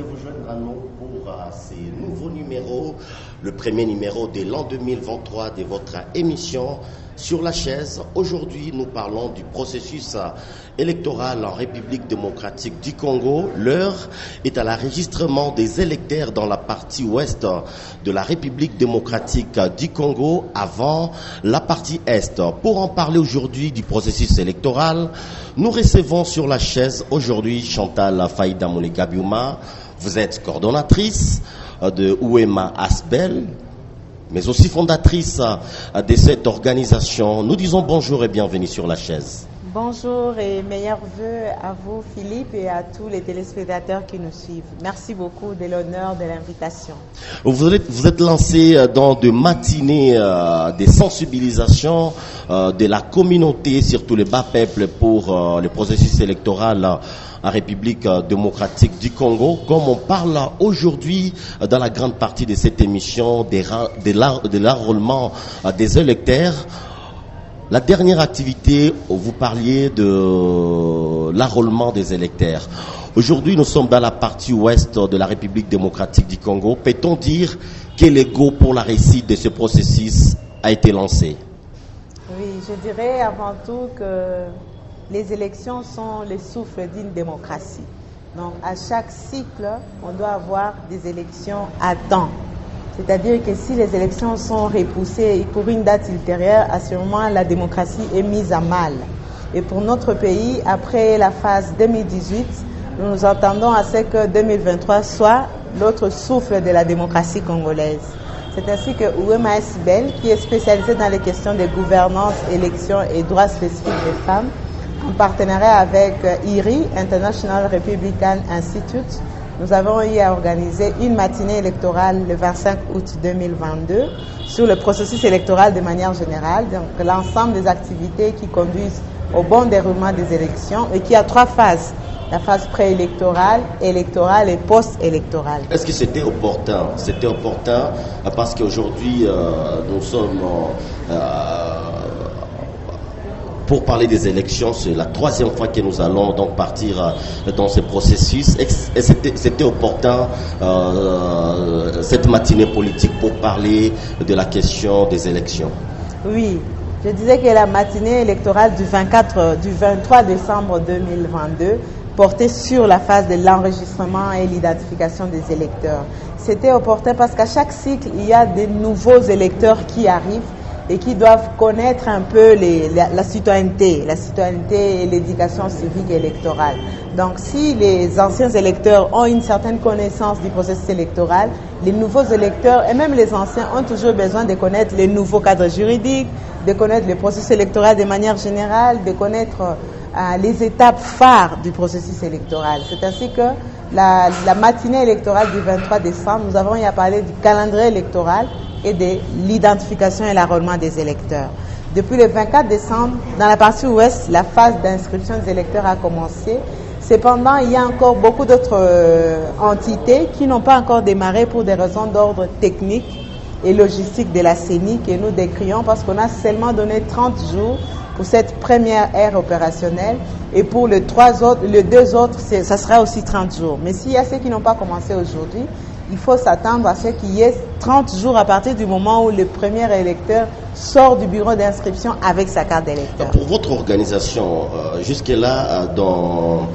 de vous joindre à nous pour ces nouveaux numéros, le premier numéro de l'an 2023 de votre émission Sur la chaise. Aujourd'hui, nous parlons du processus électoral en République démocratique du Congo. L'heure est à l'enregistrement des électeurs dans la partie ouest de la République démocratique du Congo avant la partie est. Pour en parler aujourd'hui du processus électoral, nous recevons sur la chaise aujourd'hui Chantal Faïda Mounigabiuma. Vous êtes coordonnatrice de Ouema Asbel, mais aussi fondatrice de cette organisation. Nous disons bonjour et bienvenue sur la chaise. Bonjour et meilleurs vœux à vous Philippe et à tous les téléspectateurs qui nous suivent. Merci beaucoup de l'honneur de l'invitation. Vous êtes lancé dans de matinées de sensibilisation de la communauté, surtout les bas peuples, pour le processus électoral en République démocratique du Congo. Comme on parle aujourd'hui dans la grande partie de cette émission de l'enrôlement des électeurs, la dernière activité, vous parliez de l'enrôlement des électeurs. Aujourd'hui, nous sommes dans la partie ouest de la République démocratique du Congo. Peut-on dire que l'ego pour la réussite de ce processus a été lancé? Oui, je dirais avant tout que les élections sont le souffle d'une démocratie. Donc, à chaque cycle, on doit avoir des élections à temps. C'est-à-dire que si les élections sont repoussées pour une date ultérieure, à ce moment, la démocratie est mise à mal. Et pour notre pays, après la phase 2018, nous nous attendons à ce que 2023 soit l'autre souffle de la démocratie congolaise. C'est ainsi que Ouema Asbel, qui est spécialisée dans les questions de gouvernance, élections et droits spécifiques des femmes, en partenariat avec IRI, International Republican Institute, nous avons eu à organiser une matinée électorale le 25 août 2022 sur le processus électoral de manière générale, donc l'ensemble des activités qui conduisent au bon déroulement des élections et qui a trois phases. La phase préélectorale, électorale et post-électorale. Est-ce que c'était opportun? C'était opportun parce qu'aujourd'hui, nous sommes... pour parler des élections, c'est la troisième fois que nous allons donc partir dans ce processus. Et c'était opportun cette matinée politique pour parler de la question des élections. Oui, je disais que la matinée électorale du 23 décembre 2022 portait sur la phase de l'enregistrement et l'identification des électeurs. C'était opportun parce qu'à chaque cycle, il y a des nouveaux électeurs qui arrivent et qui doivent connaître un peu la citoyenneté et l'éducation civique et électorale. Donc si les anciens électeurs ont une certaine connaissance du processus électoral, les nouveaux électeurs et même les anciens ont toujours besoin de connaître les nouveaux cadres juridiques, de connaître le processus électoral de manière générale, de connaître les étapes phares du processus électoral. C'est ainsi que la matinée électorale du 23 décembre, nous avons eu à parler du calendrier électoral et de l'identification et l'enrôlement des électeurs. Depuis le 24 décembre, dans la partie ouest, la phase d'inscription des électeurs a commencé. Cependant, il y a encore beaucoup d'autres entités qui n'ont pas encore démarré pour des raisons d'ordre technique et logistique de la CENI que nous décrions parce qu'on a seulement donné 30 jours pour cette première ère opérationnelle et pour les deux autres, ça sera aussi 30 jours. Mais s'il y a ceux qui n'ont pas commencé aujourd'hui, il faut s'attendre à ce qu'il y ait 30 jours à partir du moment où le premier électeur sort du bureau d'inscription avec sa carte d'électeur. Pour votre organisation, jusque-là, dans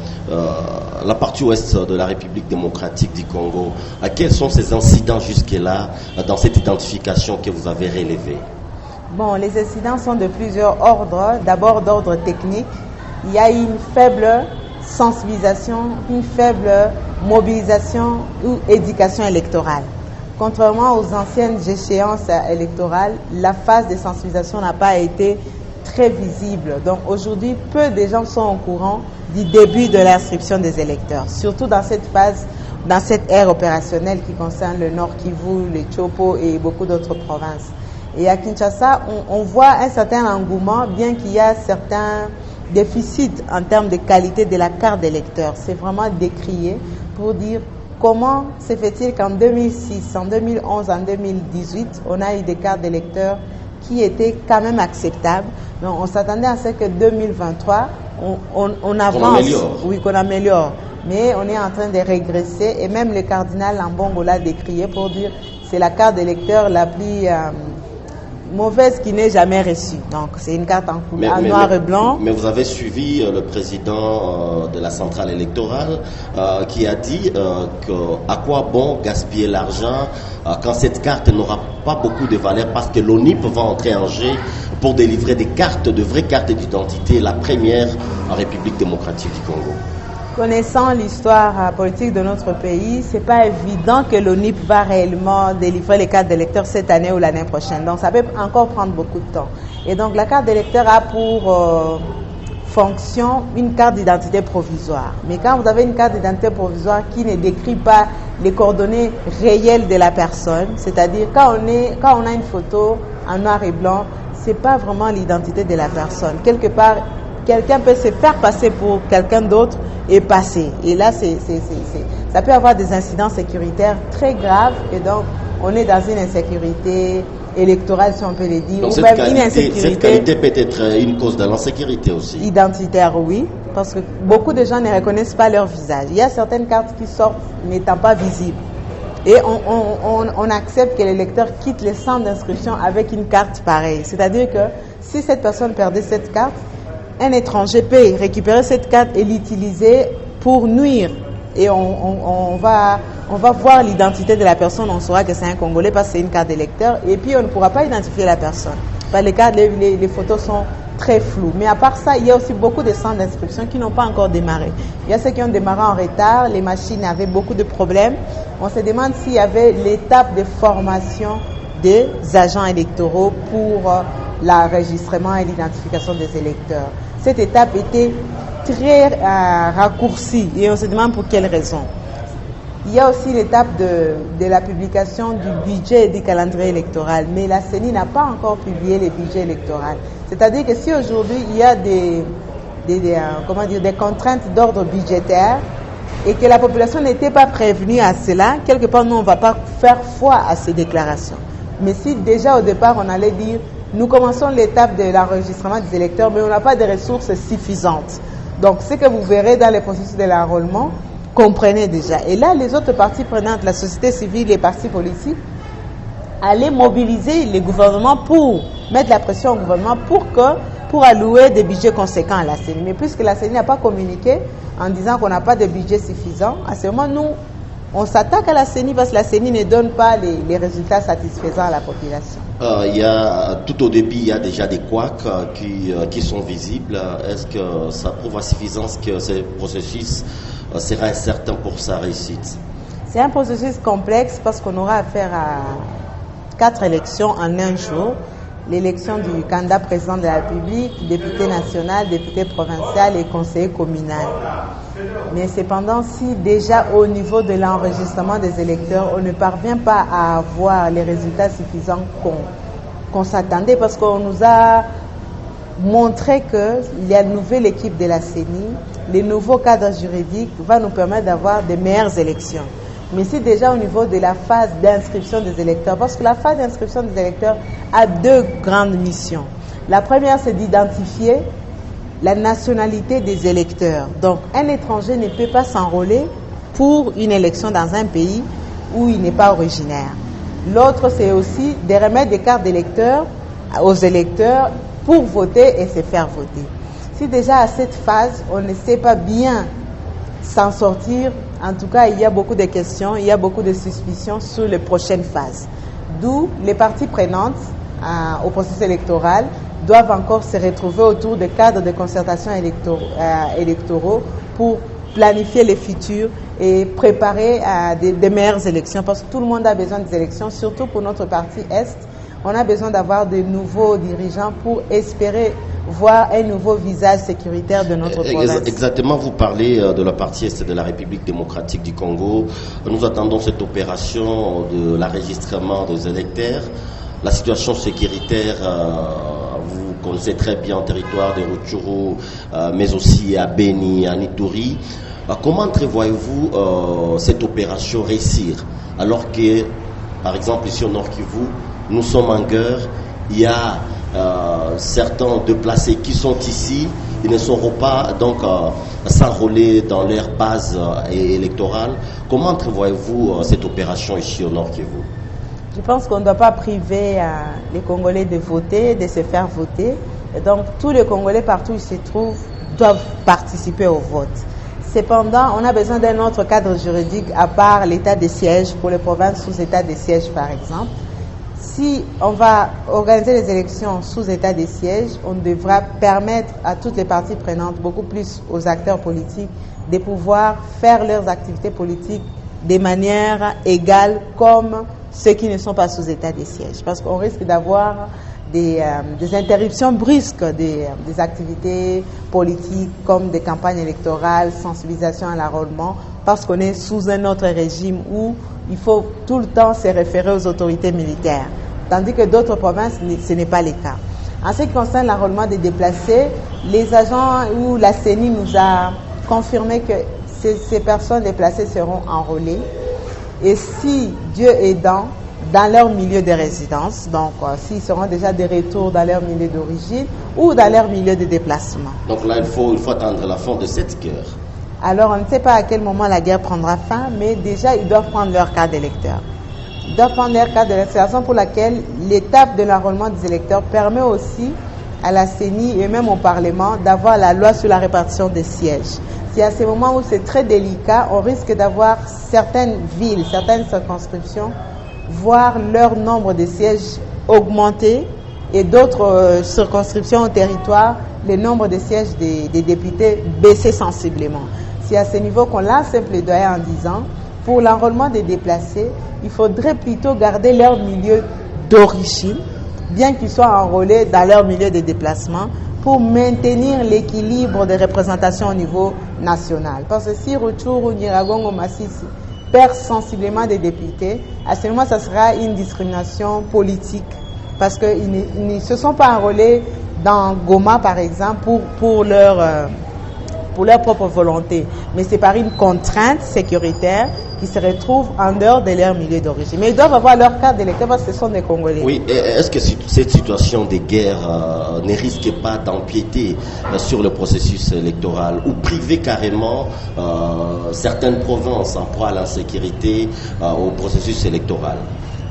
la partie ouest de la République démocratique du Congo, quels sont ces incidents jusque-là dans cette identification que vous avez relevée? Bon, les incidents sont de plusieurs ordres. D'abord, d'ordre technique. Il y a une faible sensibilisation, une faible mobilisation ou éducation électorale. Contrairement aux anciennes échéances électorales, la phase de sensibilisation n'a pas été très visible. Donc aujourd'hui, peu de gens sont au courant du début de l'inscription des électeurs, surtout dans cette phase, dans cette ère opérationnelle qui concerne le Nord Kivu, le Chopo et beaucoup d'autres provinces. Et à Kinshasa, on voit un certain engouement, bien qu'il y a certains déficits en termes de qualité de la carte d'électeur. C'est vraiment décrié pour dire comment se fait-il qu'en 2006, en 2011, en 2018, on a eu des cartes d'électeurs qui étaient quand même acceptables. Donc on s'attendait à ce que 2023, on avance, qu'on améliore. mais on est en train de régresser. Et même le cardinal Lambongo l'a décrié pour dire que c'est la carte d'électeur la plus mauvaise qui n'est jamais reçue. Donc c'est une carte en couleur noir et blanc. Mais vous avez suivi le président de la centrale électorale qui a dit à quoi bon gaspiller l'argent quand cette carte n'aura pas beaucoup de valeur, parce que l'ONIP va entrer en jeu pour délivrer des cartes, de vraies cartes d'identité, la première en République démocratique du Congo. Connaissant l'histoire politique de notre pays, c'est pas évident que l'ONIP va réellement délivrer les cartes d'électeurs cette année ou l'année prochaine. Donc ça peut encore prendre beaucoup de temps. Et donc la carte d'électeur a pour fonction une carte d'identité provisoire. Mais quand vous avez une carte d'identité provisoire qui ne décrit pas les coordonnées réelles de la personne, c'est-à-dire quand on a une photo en noir et blanc, c'est pas vraiment l'identité de la personne. Quelque part, quelqu'un peut se faire passer pour quelqu'un d'autre et passer. Et là, ça peut avoir des incidents sécuritaires très graves. Et donc, on est dans une insécurité électorale, si on peut le dire. Donc, ou même une insécurité. Cette qualité peut être une cause de l'insécurité aussi. Identitaire, oui. Parce que beaucoup de gens ne reconnaissent pas leur visage. Il y a certaines cartes qui sortent n'étant pas visibles. Et on accepte que l'électeur quitte le centre d'inscription avec une carte pareille. C'est-à-dire que si cette personne perdait cette carte, un étranger peut récupérer cette carte et l'utiliser pour nuire. Et on va voir l'identité de la personne, on saura que c'est un Congolais parce que c'est une carte d'électeur. Et puis on ne pourra pas identifier la personne. Les photos sont très floues. Mais à part ça, il y a aussi beaucoup de centres d'inscription qui n'ont pas encore démarré. Il y a ceux qui ont démarré en retard, les machines avaient beaucoup de problèmes. On se demande s'il y avait l'étape de formation des agents électoraux pour l'enregistrement et l'identification des électeurs. Cette étape était très raccourcie et on se demande pour quelle raison. Il y a aussi l'étape de la publication du budget et du calendrier électoral, mais la CENI n'a pas encore publié les budgets électoraux. C'est-à-dire que si aujourd'hui il y a des contraintes d'ordre budgétaire et que la population n'était pas prévenue à cela, quelque part nous on ne va pas faire foi à ces déclarations. Mais si déjà au départ on allait dire nous commençons l'étape de l'enregistrement des électeurs, mais on n'a pas de ressources suffisantes. Donc, ce que vous verrez dans les processus de l'enrôlement, comprenez déjà. Et là, les autres parties prenantes, la société civile, les partis politiques, allaient mobiliser les gouvernements pour mettre la pression au gouvernement pour allouer des budgets conséquents à la CENI. Mais puisque la CENI n'a pas communiqué en disant qu'on n'a pas de budget suffisant, à ce moment, nous, on s'attaque à la CENI parce que la CENI ne donne pas les résultats satisfaisants à la population. Tout au début, il y a déjà des couacs qui sont visibles. Est-ce que ça prouve à suffisance que ce processus sera incertain pour sa réussite? C'est un processus complexe parce qu'on aura affaire à 4 élections en un jour. L'élection du candidat président de la République, député national, député provincial et conseiller communal. Mais cependant, si déjà au niveau de l'enregistrement des électeurs, on ne parvient pas à avoir les résultats suffisants qu'on s'attendait, parce qu'on nous a montré qu'il y a une nouvelle équipe de la CENI, les nouveaux cadres juridiques vont nous permettre d'avoir de meilleures élections. Mais si déjà au niveau de la phase d'inscription des électeurs, parce que la phase d'inscription des électeurs a 2 grandes missions. La première, c'est d'identifier la nationalité des électeurs. Donc, un étranger ne peut pas s'enrôler pour une élection dans un pays où il n'est pas originaire. L'autre, c'est aussi de remettre des cartes d'électeurs aux électeurs pour voter et se faire voter. Si déjà à cette phase, on ne sait pas bien s'en sortir, en tout cas, il y a beaucoup de questions, il y a beaucoup de suspicions sur les prochaines phases. D'où les parties prenantes au processus électoral doivent encore se retrouver autour des cadres de concertation électoraux pour planifier les futurs et préparer des meilleures élections. Parce que tout le monde a besoin des élections, surtout pour notre parti Est. On a besoin d'avoir de nouveaux dirigeants pour espérer voir un nouveau visage sécuritaire de notre province. Exactement, vous parlez de la partie Est de la République démocratique du Congo. Nous attendons cette opération de l'enregistrement des électeurs. La situation sécuritaire, vous connaissez très bien le territoire de Rutshuru, mais aussi à Beni, à Ituri. Comment entrevoyez-vous cette opération réussir, alors que, par exemple, ici au Nord Kivu, nous sommes en guerre, il y a certains déplacés qui sont ici, ils ne sauront pas donc s'enrôler dans leur base électorale. Comment entrevoyez-vous cette opération ici au Nord Kivu? Je pense qu'on ne doit pas priver les Congolais de voter, de se faire voter. Et donc, tous les Congolais, partout où ils se trouvent, doivent participer au vote. Cependant, on a besoin d'un autre cadre juridique à part l'état de siège pour les provinces sous état de siège, par exemple. Si on va organiser les élections sous état de siège, on devra permettre à toutes les parties prenantes, beaucoup plus aux acteurs politiques, de pouvoir faire leurs activités politiques de manière égale comme ceux qui ne sont pas sous état de siège. Parce qu'on risque d'avoir des interruptions brusques des activités politiques comme des campagnes électorales, sensibilisation à l'enrôlement, parce qu'on est sous un autre régime où il faut tout le temps se référer aux autorités militaires. Tandis que d'autres provinces, ce n'est pas le cas. En ce qui concerne l'enrôlement des déplacés, les agents ou la CENI nous a confirmé que ces personnes déplacées seront enrôlées. Et si Dieu aidant, dans leur milieu de résidence, donc s'ils seront déjà de retour dans leur milieu d'origine ou dans leur milieu de déplacement. Donc là, il faut attendre la fin de cette guerre. Alors, on ne sait pas à quel moment la guerre prendra fin, mais déjà, ils doivent prendre leur carte d'électeur. Ils doivent prendre leur carte d'électeur. C'est la raison pour laquelle l'étape de l'enrôlement des électeurs permet aussi à la CENI et même au Parlement d'avoir la loi sur la répartition des sièges. C'est à ces moments où c'est très délicat, on risque d'avoir certaines villes, certaines circonscriptions, voir leur nombre de sièges augmenter et d'autres circonscriptions au territoire, le nombre de sièges des députés baisser sensiblement. C'est à ce niveau qu'on lance un plaidoyer en disant, pour l'enrôlement des déplacés, il faudrait plutôt garder leur milieu d'origine, bien qu'ils soient enrôlés dans leur milieu de déplacement, pour maintenir l'équilibre des représentations au niveau national. Parce que si Rutshuru, Nyiragongo, Masisi perd sensiblement des députés, à ce moment, ça sera une discrimination politique. Parce qu'ils ne se sont pas enrôlés dans Goma, par exemple, pour leur propre volonté. Mais c'est par une contrainte sécuritaire qui se retrouvent en dehors de leur milieu d'origine. Mais ils doivent avoir leur carte d'électeur parce que ce sont des Congolais. Oui, est-ce que cette situation de guerre ne risque pas d'empiéter sur le processus électoral ou priver carrément certaines provinces en proie à l'insécurité au processus électoral?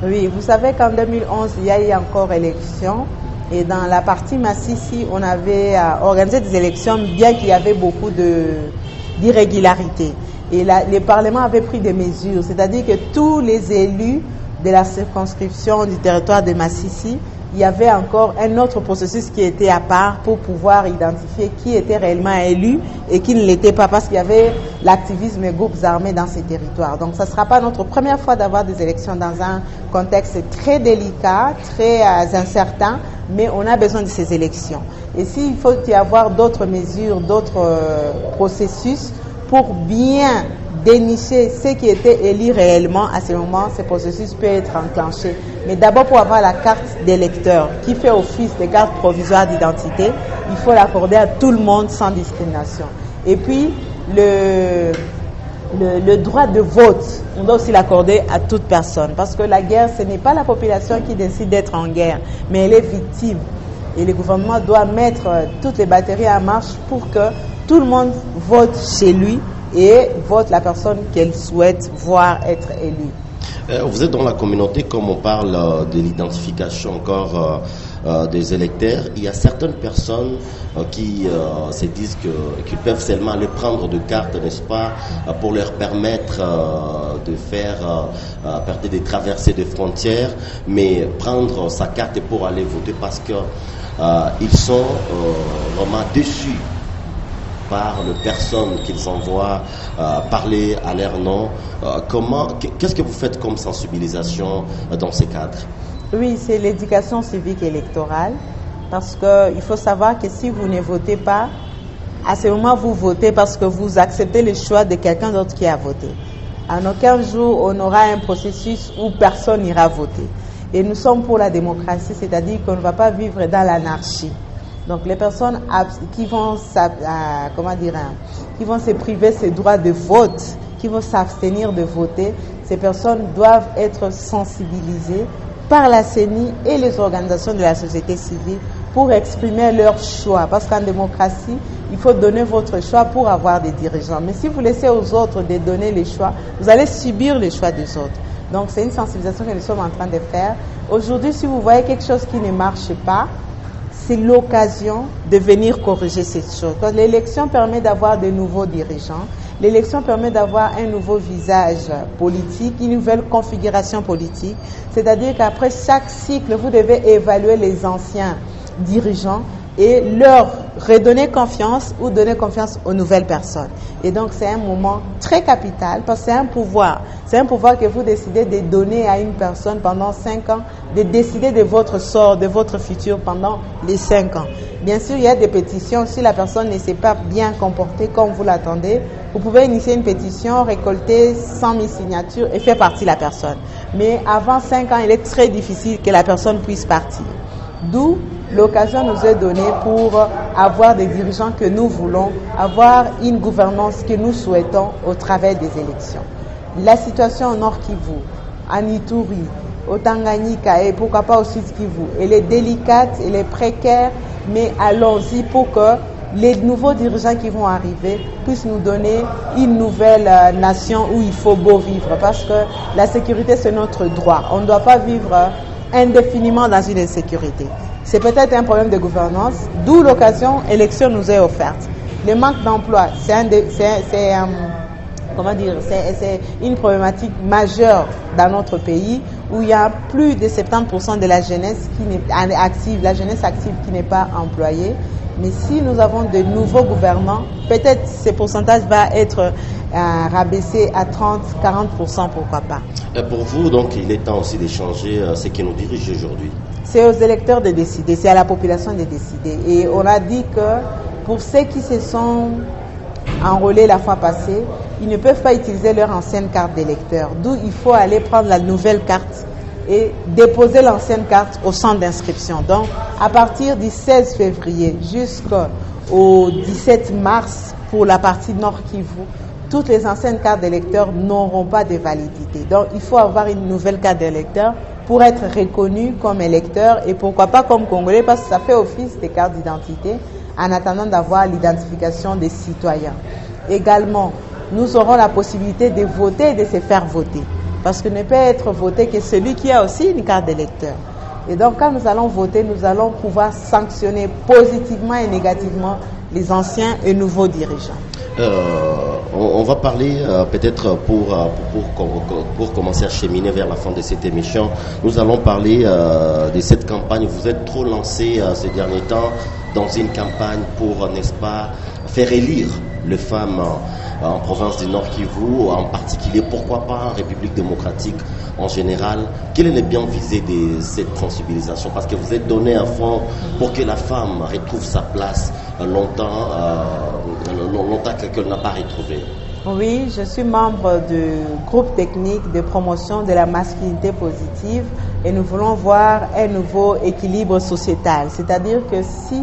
Oui, vous savez qu'en 2011, il y a eu encore élection. Et dans la partie Massissi, on avait organisé des élections, bien qu'il y avait beaucoup d'irrégularités. Et le Parlement avait pris des mesures, c'est-à-dire que tous les élus de la circonscription du territoire de Massissi, il y avait encore un autre processus qui était à part pour pouvoir identifier qui était réellement élu et qui ne l'était pas, parce qu'il y avait l'activisme et groupes armés dans ces territoires. Donc, ça ne sera pas notre première fois d'avoir des élections dans un contexte très délicat, très incertain, mais on a besoin de ces élections. Et s'il faut y avoir d'autres mesures, d'autres processus pour bien dénicher ceux qui étaient élus réellement, à ce moment, ce processus peut être enclenché. Mais d'abord, pour avoir la carte d'électeur qui fait office de carte provisoire d'identité, il faut l'accorder à tout le monde sans discrimination. Et puis, le droit de vote, on doit aussi l'accorder à toute personne. Parce que la guerre, ce n'est pas la population qui décide d'être en guerre, mais elle est victime. Et le gouvernement doit mettre toutes les batteries en marche pour que tout le monde vote chez lui et vote la personne qu'elle souhaite voir être élue. Vous êtes dans la communauté, comme on parle de l'identification encore des électeurs, il y a certaines personnes qui se disent qu'ils peuvent seulement aller prendre de cartes, n'est-ce pas, pour leur permettre de faire peut-être des traversées de frontières, mais prendre sa carte pour aller voter parce que ils sont vraiment déçus par les personnes qu'ils envoient parler à leur nom. Qu'est-ce que vous faites comme sensibilisation dans ces cadres? Oui, c'est l'éducation civique électorale, parce qu'il faut savoir que si vous ne votez pas, à ce moment vous votez parce que vous acceptez le choix de quelqu'un d'autre qui a voté. En aucun jour on aura un processus où personne n'ira voter. Et nous sommes pour la démocratie, c'est-à-dire qu'on ne va pas vivre dans l'anarchie. Donc les personnes qui vont se priver de ces droits de vote, qui vont s'abstenir de voter, ces personnes doivent être sensibilisées par la CENI et les organisations de la société civile pour exprimer leur choix. Parce qu'en démocratie, il faut donner votre choix pour avoir des dirigeants. Mais si vous laissez aux autres de donner les choix, vous allez subir les choix des autres. Donc c'est une sensibilisation que nous sommes en train de faire. Aujourd'hui, si vous voyez quelque chose qui ne marche pas, c'est l'occasion de venir corriger cette chose. L'élection permet d'avoir de nouveaux dirigeants. L'élection permet d'avoir un nouveau visage politique, une nouvelle configuration politique. C'est-à-dire qu'après chaque cycle, vous devez évaluer les anciens dirigeants et leur redonner confiance ou donner confiance aux nouvelles personnes. Et donc c'est un moment très capital parce que c'est un pouvoir. C'est un pouvoir que vous décidez de donner à une personne pendant 5 ans, de décider de votre sort, de votre futur pendant les 5 ans. Bien sûr, il y a des pétitions. Si la personne ne s'est pas bien comportée comme vous l'attendez, vous pouvez initier une pétition, récolter 100 000 signatures et faire partie la personne. Mais avant 5 ans, il est très difficile que la personne puisse partir. D'où l'occasion nous est donnée pour avoir des dirigeants que nous voulons, avoir une gouvernance que nous souhaitons au travers des élections. La situation au Nord Kivu, en Ituri, au Tanganyika et pourquoi pas au Sud Kivu, elle est délicate, elle est précaire, mais allons-y pour que les nouveaux dirigeants qui vont arriver puissent nous donner une nouvelle nation où il faut beau vivre. Parce que la sécurité, c'est notre droit. On ne doit pas vivre indéfiniment dans une insécurité. C'est peut-être un problème de gouvernance, d'où l'occasion élection nous est offerte. Le manque d'emploi, c'est une problématique majeure dans notre pays où il y a plus de 70% de la jeunesse qui n'est active, la jeunesse active qui n'est pas employée. Mais si nous avons de nouveaux gouvernants, peut-être ce pourcentage va être rabaissé à 30-40%, pourquoi pas. Pour vous, donc, il est temps aussi de changer ce qui nous dirige aujourd'hui. C'est aux électeurs de décider, c'est à la population de décider. Et on a dit que pour ceux qui se sont enrôlés la fois passée, ils ne peuvent pas utiliser leur ancienne carte d'électeur. D'où il faut aller prendre la nouvelle carte et déposer l'ancienne carte au centre d'inscription. Donc, à partir du 16 février jusqu'au 17 mars, pour la partie Nord Kivu, toutes les anciennes cartes d'électeurs n'auront pas de validité. Donc, il faut avoir une nouvelle carte d'électeur pour être reconnu comme électeur et pourquoi pas comme Congolais, parce que ça fait office des cartes d'identité en attendant d'avoir l'identification des citoyens. Également, nous aurons la possibilité de voter et de se faire voter. Parce que ne peut être voté que celui qui a aussi une carte d'électeur. Et donc, quand nous allons voter, nous allons pouvoir sanctionner positivement et négativement les anciens et nouveaux dirigeants. On va parler peut-être pour commencer à cheminer vers la fin de cette émission. Nous allons parler de cette campagne. Vous êtes trop lancé ces derniers temps dans une campagne pour, n'est-ce pas, faire élire les femmes en province du Nord Kivu, en particulier, pourquoi pas en République démocratique en général. Quel est le bien visé de cette sensibilisation? Parce que vous êtes donné un fond pour que la femme retrouve sa place longtemps qu'elle n'a pas retrouvé. Oui, je suis membre du groupe technique de promotion de la masculinité positive et nous voulons voir un nouveau équilibre sociétal. C'est-à-dire que si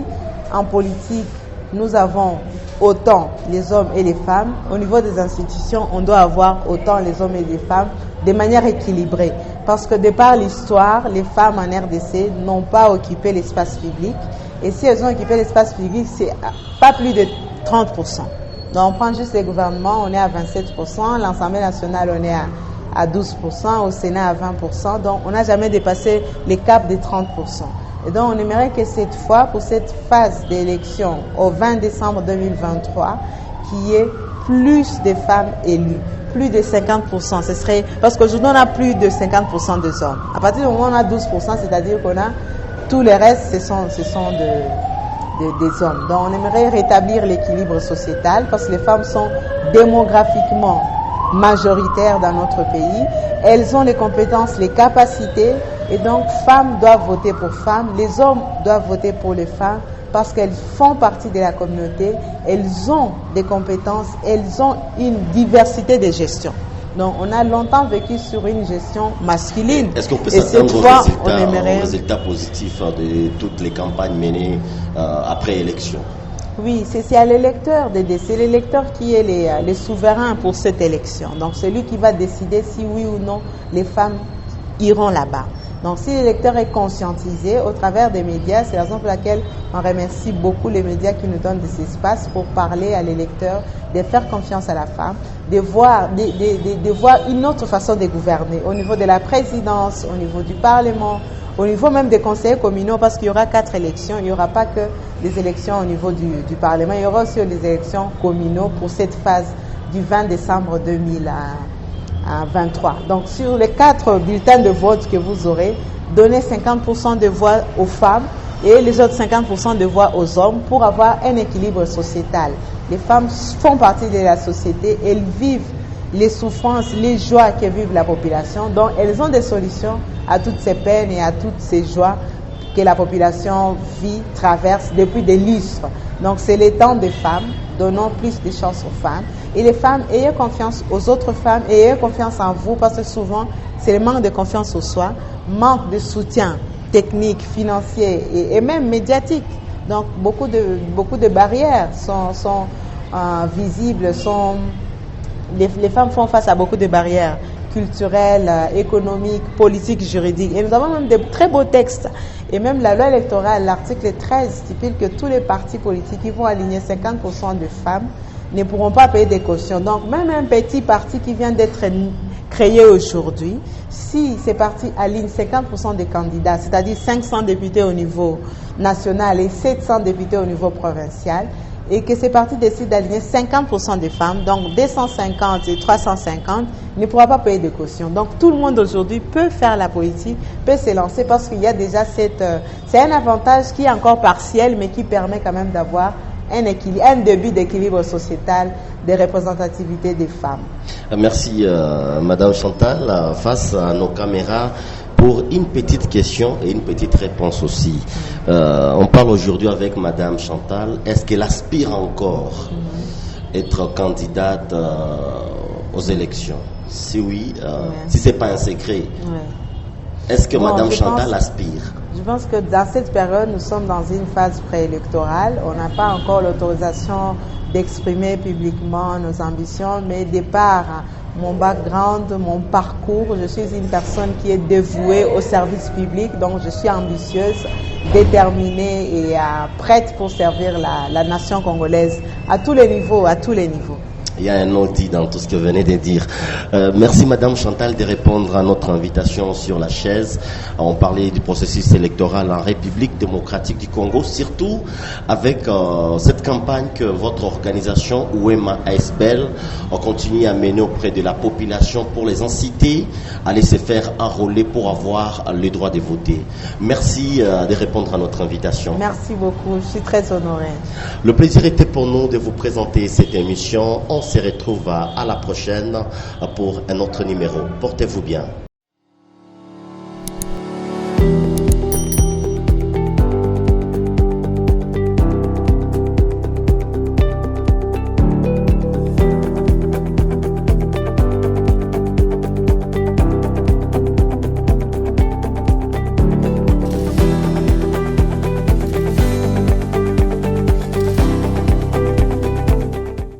en politique, nous avons autant les hommes et les femmes, au niveau des institutions, on doit avoir autant les hommes et les femmes de manière équilibrée. Parce que de par l'histoire, les femmes en RDC n'ont pas occupé l'espace public. Et si elles ont occupé l'espace public, c'est pas plus de 30%. Donc on prend juste les gouvernements, on est à 27%, l'Assemblée nationale on est à 12%, au Sénat à 20%. Donc on n'a jamais dépassé les caps des 30%. Et donc, on aimerait que cette fois, pour cette phase d'élection au 20 décembre 2023, qu'il y ait plus de femmes élues, plus de 50%. Ce serait, parce qu'aujourd'hui, on a plus de 50% des hommes. À partir du moment où on a 12%, c'est-à-dire qu'on a tout le reste, ce sont des hommes. Donc, on aimerait rétablir l'équilibre sociétal parce que les femmes sont démographiquement majoritaires dans notre pays. Elles ont les compétences, les capacités. Et donc, femmes doivent voter pour femmes, les hommes doivent voter pour les femmes parce qu'elles font partie de la communauté, elles ont des compétences, elles ont une diversité de gestion. Donc, on a longtemps vécu sur une gestion masculine. Est-ce qu'on peut s'attendre aux résultats positifs de toutes les campagnes menées après élection? Oui, c'est à l'électeur d'aider. C'est l'électeur qui est les souverains pour cette élection. Donc, c'est lui qui va décider si oui ou non les femmes iront là-bas. Donc si l'électeur est conscientisé au travers des médias, c'est la raison pour laquelle on remercie beaucoup les médias qui nous donnent des espaces pour parler à l'électeur, de faire confiance à la femme, de voir une autre façon de gouverner au niveau de la présidence, au niveau du Parlement, au niveau même des conseillers communaux, parce qu'il y aura 4 élections. Il n'y aura pas que les élections au niveau du Parlement, il y aura aussi les élections communaux pour cette phase du 20 décembre 2023. Donc sur les 4 bulletins de vote que vous aurez, donnez 50% de voix aux femmes et les autres 50% de voix aux hommes pour avoir un équilibre sociétal. Les femmes font partie de la société, elles vivent les souffrances, les joies que vive la population, donc elles ont des solutions à toutes ces peines et à toutes ces joies que la population vit, traverse depuis des lustres. Donc c'est le temps des femmes, donnons plus de chances aux femmes. Et les femmes, ayez confiance aux autres femmes et ayez confiance en vous, parce que souvent c'est le manque de confiance en soi, manque de soutien technique, financier et même médiatique. Donc beaucoup de barrières sont visibles, les femmes font face à beaucoup de barrières culturelles, économiques, politiques, juridiques. Et nous avons même de très beaux textes. Et même la loi électorale, l'article 13, stipule que tous les partis politiques qui vont aligner 50% de femmes ne pourront pas payer des cautions. Donc même un petit parti qui vient d'être créé aujourd'hui, si ces partis alignent 50% des candidats, c'est-à-dire 500 députés au niveau national et 700 députés au niveau provincial, et que ces partis décident d'aligner 50% des femmes, donc 250 et 350, ne pourra pas payer de caution. Donc tout le monde aujourd'hui peut faire la politique, peut se lancer, parce qu'il y a déjà c'est un avantage qui est encore partiel, mais qui permet quand même d'avoir un début d'équilibre sociétal, de représentativité des femmes. Merci Madame Chantal, face à nos caméras, pour une petite question et une petite réponse aussi. On parle aujourd'hui avec Madame Chantal. Est-ce qu'elle aspire encore être candidate aux élections? Si oui, si ce n'est pas un secret, est-ce que Madame Chantal aspire? Je pense que dans cette période, nous sommes dans une phase préélectorale. On n'a pas encore l'autorisation d'exprimer publiquement nos ambitions, mais de par mon background, mon parcours, je suis une personne qui est dévouée au service public, donc je suis ambitieuse, déterminée et prête pour servir la nation congolaise à tous les niveaux, Il y a un non-dit dans tout ce que vous venez de dire. Merci Madame Chantal de répondre à notre invitation sur la chaise. On parlait du processus électoral en République démocratique du Congo, surtout avec cette campagne que votre organisation Ouema ASBEL continue à mener auprès de la population pour les inciter à aller se faire enrôler pour avoir le droit de voter. Merci de répondre à notre invitation. Merci beaucoup, je suis très honorée. Le plaisir était pour nous de vous présenter cette émission. On se retrouve à la prochaine pour un autre numéro. Portez-vous bien.